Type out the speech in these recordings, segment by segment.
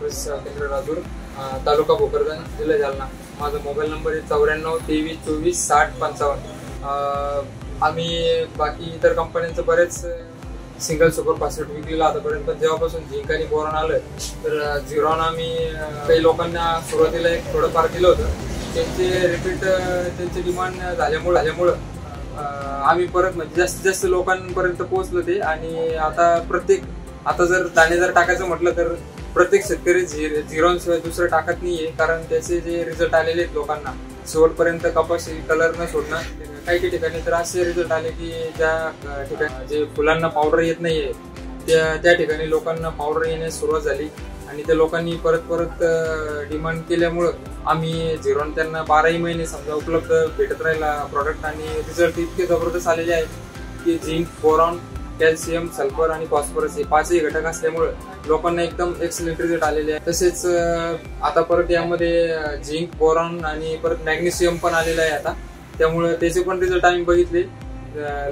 Service केंद्र राजूर, तालुका भोकरदन, जिल्हा जालना। माझा मोबाईल नंबर आहे 94 23 24 60 55। आम्ही बाकी इतर कंपन्यांचं बरेच सिंगल सुपर फॉस्फेट विकलेलं आतापर्यंत, पण जेव्हापासून झिंक आणि बोरॉन आलं तर झिरॉन आम्ही काही लोकांना सुरुवातीला एक थोडंफार दिलं होतं। त्यांचे रिपीट त्यांची डिमांड झाल्यामुळं आम्ही परत म्हणजे जास्तीत जास्त लोकांपर्यंत पोहोचलो ते। आणि आता जर दाणे जर टाकायचं म्हटलं तर प्रत्येक शेतकरी झिरॉन शिवाय दुसरं टाकत नाहीये, कारण त्याचे जे रिझल्ट आलेले आहेत लोकांना शेवटपर्यंत कपाशी कलर न सोडणं। काही ठिकाणी तर असे रिझल्ट आले की ज्या ठिकाणी जे फुलांना पावडर येत नाहीये त्या ठिकाणी लोकांना पावडर येण्यास सुरुवात झाली, आणि त्या लोकांनी परत डिमांड केल्यामुळं आम्ही झिरॉन त्यांना 12 महिने समजा उपलब्ध भेटत राहिला प्रॉडक्ट। आणि रिझल्ट इतके जबरदस्त आलेले आहेत की झिंक, बोरॉन, कॅल्शियम, सल्फर आणि फॉस्फरस हे 5ही घटक असल्यामुळे लोकांना एकदम एक्सलेंट रिझल्ट आलेले आहे। तसेच आता परत यामध्ये झिंक, बोरॉन आणि परत मॅग्नेशियम पण आलेलं आहे आता, त्यामुळे त्याचे पण रिझल्ट आम्ही बघितले,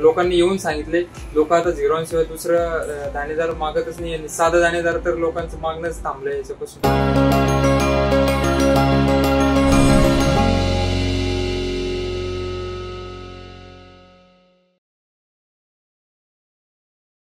लोकांनी येऊन सांगितले। लोक आता झिरॉन शिवाय दुसरं दाणेदार मागतच नाही, साधं दाणेदार तर लोकांचं मागणंच थांबलंय याच्यापासून।